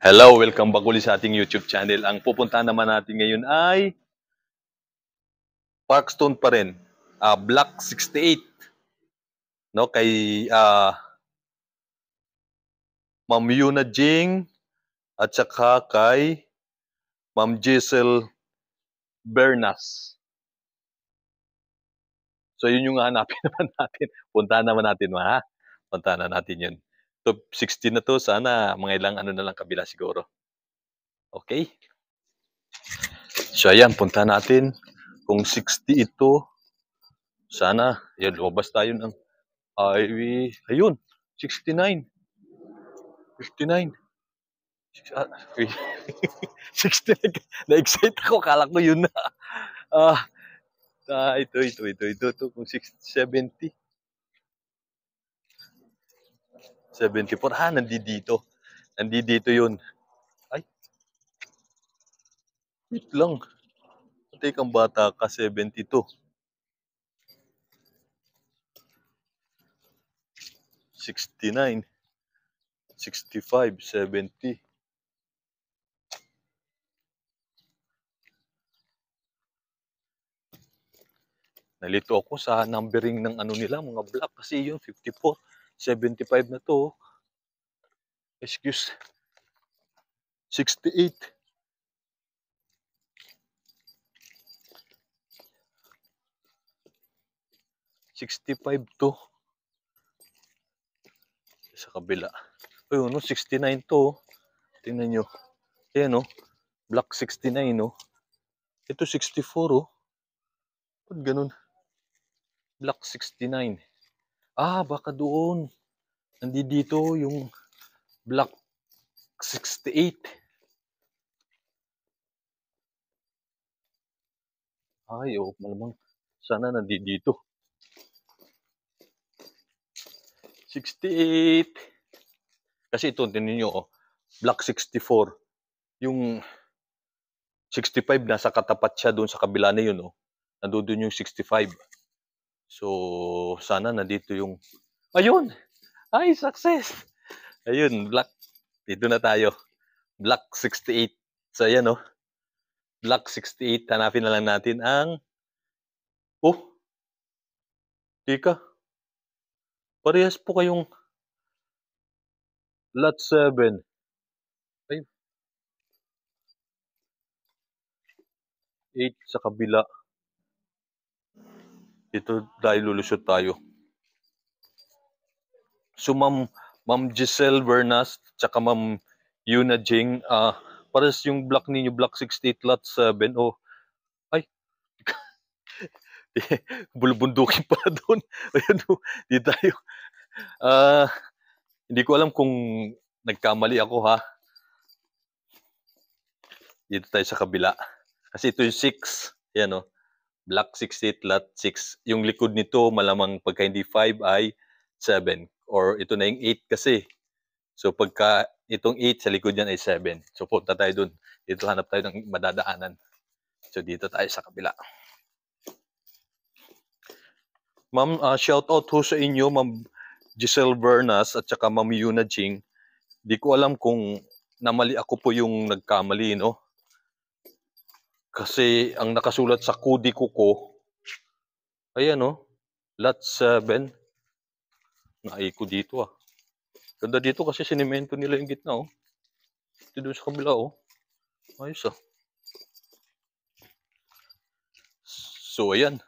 Hello, welcome back ulit sa ating YouTube channel. Ang pupuntahan naman natin ngayon ay Parkstone pa rin, Block 68, no? Kay Ma'am Yuna Jing at saka kay Ma'am Giselle Bernas. So yun yung hanapin naman natin. Puntahan naman natin, ha? Puntahan na natin yun. Top 16 na to, sana mga ilang ano na lang kabila siguro. Okay? So ayan, puntahan natin. Kung 60 ito, sana, yan, lumabas tayo ng ayun, 69, 59. 69. Na-excite ako, kala ko yun na. Ito, kung 70. 74, nandito. Nandito yun. Ay, wait lang. Patay kang bata ka, 72. 69. 65, 70. Nalito ako sa numbering ng ano nila, mga block. Kasi yun, 54. 75 na to. Excuse. 68. 65 to. Sa kabila. Ayun, no, 69 to. Tingnan nyo. Ayan, no. Block 69, no. Ito 64, oh. Ba't ganun? Block 69. Baka doon. Nandito yung Block 68. Ay, oh, malamang. Sana nandito. 68. Kasi ito, tingnan nyo, oh. Block 64. Yung 65, nasa katapat siya doon sa kabila na yun, oh. Nandun yung 65. So, sana nandito yung... Ayun! Ay, success! Ayun, block. Dito na tayo. Block 68. So, ayan, oh. Block 68. Hanapin na lang natin ang... Oh! Tika. Parehas po kayong lot 7. Ay. 8 sa kabila. Ito dahil lulusot tayo. So, Ma'am Giselle Bernas, tsaka Ma'am Yuna Jing, parehas yung block ninyo, block 68, lot 7. Oh, ay. Bulubundukin pala doon. Ayun, di tayo. Hindi ko alam kung nagkamali ako, ha. Dito tayo sa kabila. Kasi ito yung 6. Yan, oh. Block 68, lot 6. Yung likod nito, malamang pagka hindi 5 ay 7. Or ito na yung 8 kasi. So pagka itong 8 sa likod yan ay 7. So punta tayo dun. Dito hanap tayo ng madadaanan. So dito tayo sa kabila. Ma'am, shout out ho sa inyo, Ma'am Giselle Bernas at saka Ma'am Yuna Jing. Di ko alam kung namali ako po yung nagkamali, no? Kasi ang nakasulat sa kudi ko, ayan, no? Lot 7. Naiko dito, ah. Ganda dito kasi sinimento nila yung gitna, oh. Ito doon sa kabila, oh. Ayos, ah. So, ayan.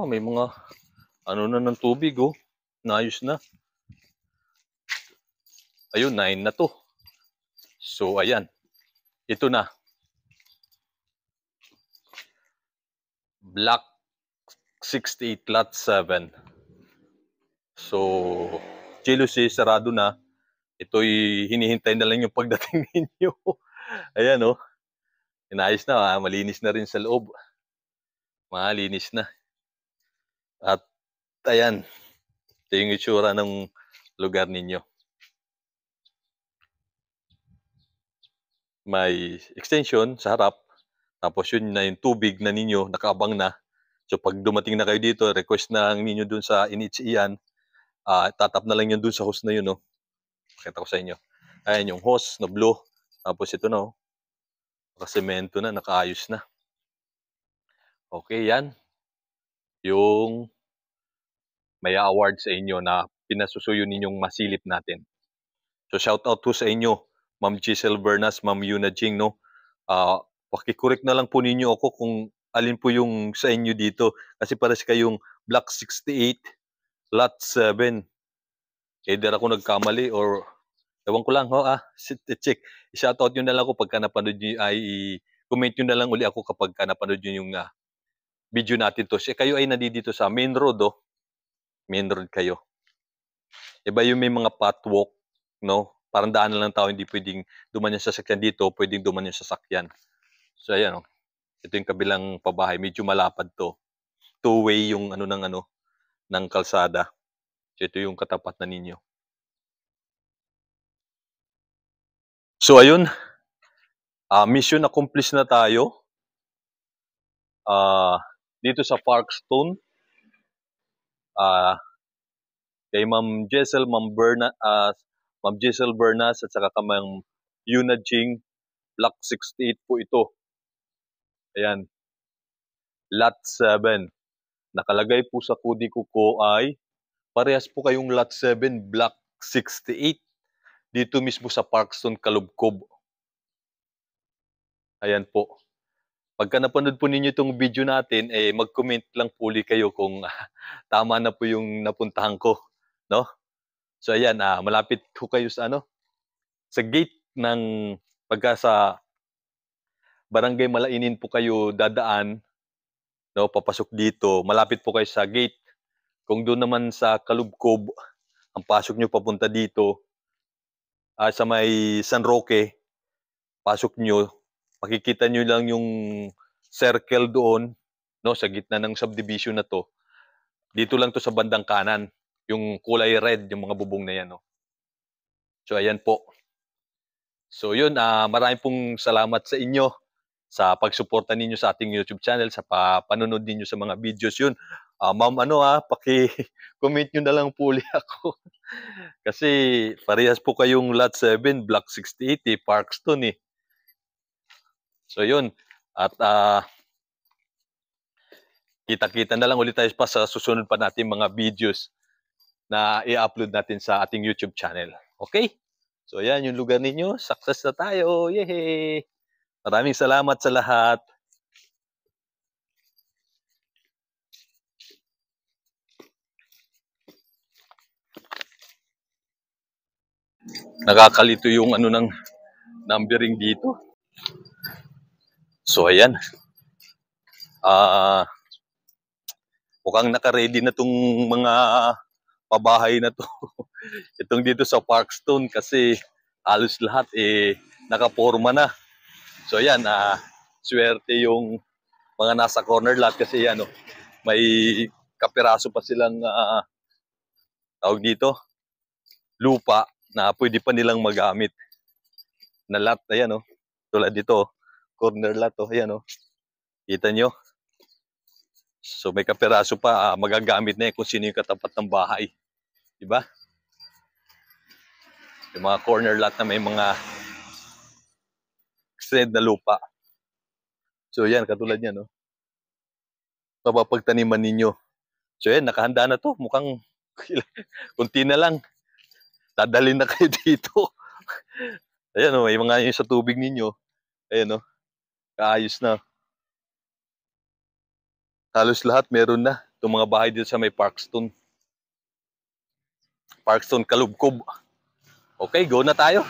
May mga ano na ng tubig, oh. Naayos na. Ayun, 9 na to. So, ayan. Ito na. Block 68, lot 7. So, Jealousy, sarado na. Ito'y hinihintay na lang yung pagdating ninyo. Ayan, oh. Inayos na, malinis na rin sa loob. Malinis na. At, ayan. Ito yung itsura ng lugar ninyo. May extension sa harap. Tapos yun na yung tubig na ninyo, nakaabang na. So pag dumating na kayo dito, request na lang ninyo dun sa NHEan. Tatap na lang yun dun sa host na yun, no? Pakita ko sa inyo. Ayan yung hose na blue. Tapos ito na, oh. Nakasemento na, nakaayos na. Okay, yan. Yung may award sa inyo na pinasusuyo ninyong masilip natin. So shout out to sa inyo, Ma'am Giselle Bernas, Ma'am Yuna Jing, no? Paki-correct na lang po ninyo ako kung alin po yung sa inyo dito. Kasi pares kayong Block 68, Lot 7. Either ako nagkamali or ewan ko lang, ho, check. I-shoutout nyo na lang ako pagka napanood nyo, comment nyo na lang uli ako kapag napanood nyo yung video natin to. Kayo ay nandito sa main road, oh. Main road kayo. Iba yung may mga pathwalk, no? Parang daan lang tao, hindi pwedeng duman yung sasakyan dito, pwedeng duman yung sasakyan. So, ayan, oh. Ito yung kabilang pabahay. Medyo malapad to. Two-way yung ng kalsada. So, ito yung katapat na ninyo. So, ayun. Mission accomplished na tayo. Dito sa Parkstone. Kay Ma'am Giselle, Ma'am Giselle Bernas at saka Ma'am Yuna Jing, Block 68 po ito. Ayan. Lot 7. Nakalagay po sa kudi ko ay parehas po kayong Lot 7, Block 68. Dito mismo sa Parkstone, Kalubkob. Ayan po. Pagka napanood po ninyo itong video natin, mag-comment lang po ulit kayo kung tama na po yung napuntahan ko. No? So ayan, malapit po kayo sa sa gate ng pagka sa Barangay Malainin po kayo dadaan, no, papasok dito, malapit po kayo sa gate. Kung doon naman sa Kalubkob, ang pasok nyo papunta dito, sa may San Roque, pasok nyo, makikita nyo lang yung circle doon, no, sa gitna ng subdivision na to. Dito lang to sa bandang kanan, yung kulay red, yung mga bubong na yan, no. So ayan po. So yun, maraming pong salamat sa inyo sa pagsuporta ninyo sa ating YouTube channel, sa panonood ninyo sa mga videos yun. Ma'am, paki-comment nyo na lang po ulit ako. Kasi parehas po kayong Lot 7, Block 68, Parkstone, eh. So yun, at kita-kita na lang ulit tayo pa sa susunod pa natin mga videos na i-upload natin sa ating YouTube channel. Okay? So yan yung lugar ninyo. Success na tayo. Yehey! Maraming salamat sa lahat. Nakakalito yung ng numbering dito. So ayan. Mukhang naka-ready na tong mga pabahay na to. Itong dito sa Parkstone kasi halos lahat nakaporma na. So ayan, swerte yung mga nasa corner lot kasi may kapiraso pa silang tawag dito, lupa na pwede pa nilang magamit na lot. Ayan, tulad dito, corner lot, ayan, kita nyo. So may kapiraso pa, magagamit na kung sino yung katapat ng bahay, diba? Yung mga corner lot na may mga extended na lupa. So yan, katulad yan, mapapagtaniman ninyo. So yan, nakahanda na to. Mukhang kunti na lang. Dadalhin na kayo dito. Ayan, may mga yung sa tubig ninyo. Ayan, kaayos na. Halos lahat meron na. Itong mga bahay dito sa may Parkstone. Parkstone, Kalubkob. Okay, go na tayo.